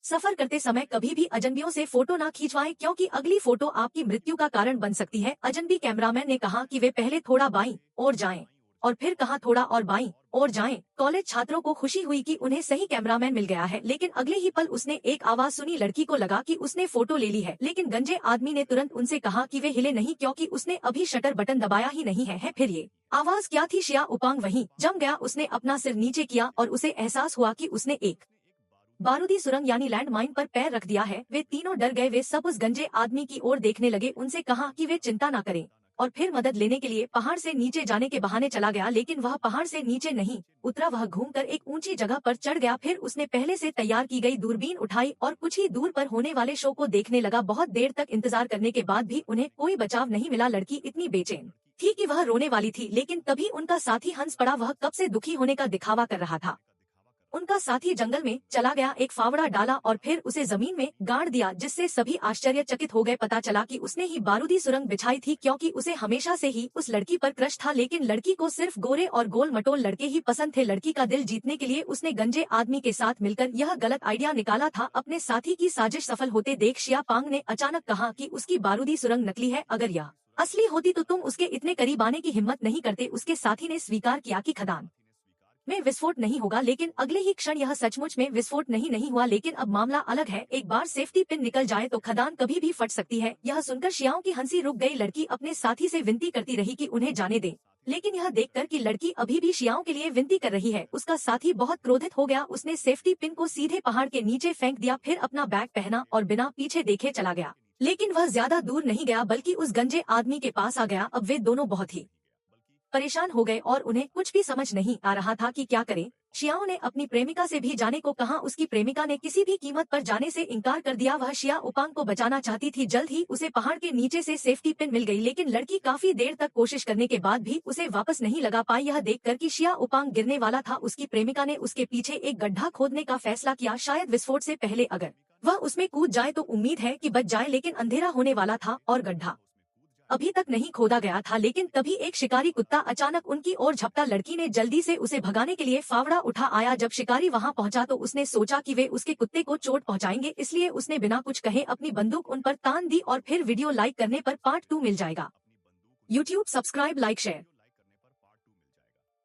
सफर करते समय कभी भी अजनबियों से फोटो ना खींचवाएं क्योंकि अगली फोटो आपकी मृत्यु का कारण बन सकती है। अजनबी कैमरामैन ने कहा कि वे पहले थोड़ा बाईं ओर जाएं और फिर कहा थोड़ा और बाईं ओर जाएं। कॉलेज छात्रों को खुशी हुई कि उन्हें सही कैमरामैन मिल गया है, लेकिन अगले ही पल उसने एक आवाज सुनी। लड़की को लगा कि उसने फोटो ले ली है, लेकिन गंजे आदमी ने तुरंत उनसे कहा कि वे हिले नहीं क्योंकि उसने अभी शटर बटन दबाया ही नहीं है। फिर ये आवाज क्या थी? शिया उपांग वहीं जम गया। उसने अपना सिर नीचे किया और उसे एहसास हुआ कि उसने एक बारूदी सुरंग यानी लैंड माइन पर पैर रख दिया है। वे तीनों डर गए। वे सब उस गंजे आदमी की ओर देखने लगे। उनसे कहा कि वे चिंता न करें और फिर मदद लेने के लिए पहाड़ से नीचे जाने के बहाने चला गया, लेकिन वह पहाड़ से नीचे नहीं उतरा। वह घूमकर एक ऊंची जगह पर चढ़ गया। फिर उसने पहले से तैयार की गई दूरबीन उठाई और कुछ ही दूर पर होने वाले शो को देखने लगा। बहुत देर तक इंतजार करने के बाद भी उन्हें कोई बचाव नहीं मिला। लड़की इतनी बेचैन थी कि वह रोने वाली थी, लेकिन तभी उनका साथी हंस पड़ा। वह कब से दुखी होने का दिखावा कर रहा था। उनका साथी जंगल में चला गया, एक फावड़ा डाला और फिर उसे जमीन में गाड़ दिया, जिससे सभी आश्चर्यचकित हो गए। पता चला कि उसने ही बारूदी सुरंग बिछाई थी क्योंकि उसे हमेशा से ही उस लड़की पर क्रश था, लेकिन लड़की को सिर्फ गोरे और गोल मटोल लड़के ही पसंद थे। लड़की का दिल जीतने के लिए उसने गंजे आदमी के साथ मिलकर यह गलत आइडिया निकाला था। अपने साथी की साजिश सफल होते देख शिया पांग ने अचानक कहा कि उसकी बारूदी सुरंग नकली है, अगर यह असली होती तो तुम उसके इतने करीब आने की हिम्मत नहीं करते। उसके साथी ने स्वीकार किया कि खदान में विस्फोट नहीं होगा, लेकिन अगले ही क्षण यह सचमुच में विस्फोट नहीं हुआ। लेकिन अब मामला अलग है। एक बार सेफ्टी पिन निकल जाए तो खदान कभी भी फट सकती है। यह सुनकर शियाओं की हंसी रुक गई। लड़की अपने साथी से विनती करती रही कि उन्हें जाने दे, लेकिन यह देखकर कि लड़की अभी भी शियाओं के लिए विनती कर रही है, उसका साथी बहुत क्रोधित हो गया। उसने सेफ्टी पिन को सीधे पहाड़ के नीचे फेंक दिया, फिर अपना बैग पहना और बिना पीछे देखे चला गया। लेकिन वह ज्यादा दूर नहीं गया बल्कि उस गंजे आदमी के पास आ गया। अब वे दोनों बहुत ही परेशान हो गए और उन्हें कुछ भी समझ नहीं आ रहा था कि क्या करें। शियाओं ने अपनी प्रेमिका से भी जाने को कहा। उसकी प्रेमिका ने किसी भी कीमत पर जाने से इनकार कर दिया। वह शिया उपांग को बचाना चाहती थी। जल्द ही उसे पहाड़ के नीचे से सेफ्टी पिन मिल गई, लेकिन लड़की काफी देर तक कोशिश करने के बाद भी उसे वापस नहीं लगा पाई। यह देखकर कि शिया उपांग गिरने वाला था, उसकी प्रेमिका ने उसके पीछे एक गड्ढा खोदने का फैसला किया। शायद विस्फोट से पहले अगर वह उसमें कूद जाए तो उम्मीद है कि बच जाए, लेकिन अंधेरा होने वाला था और गड्ढा अभी तक नहीं खोदा गया था। लेकिन तभी एक शिकारी कुत्ता अचानक उनकी ओर झपटा। लड़की ने जल्दी से उसे भगाने के लिए फावड़ा उठा आया। जब शिकारी वहां पहुंचा तो उसने सोचा कि वे उसके कुत्ते को चोट पहुंचाएंगे, इसलिए उसने बिना कुछ कहे अपनी बंदूक उन पर तान दी और फिर वीडियो लाइक करने पर पार्ट 2 मिल जाएगा। YouTube subscribe like share.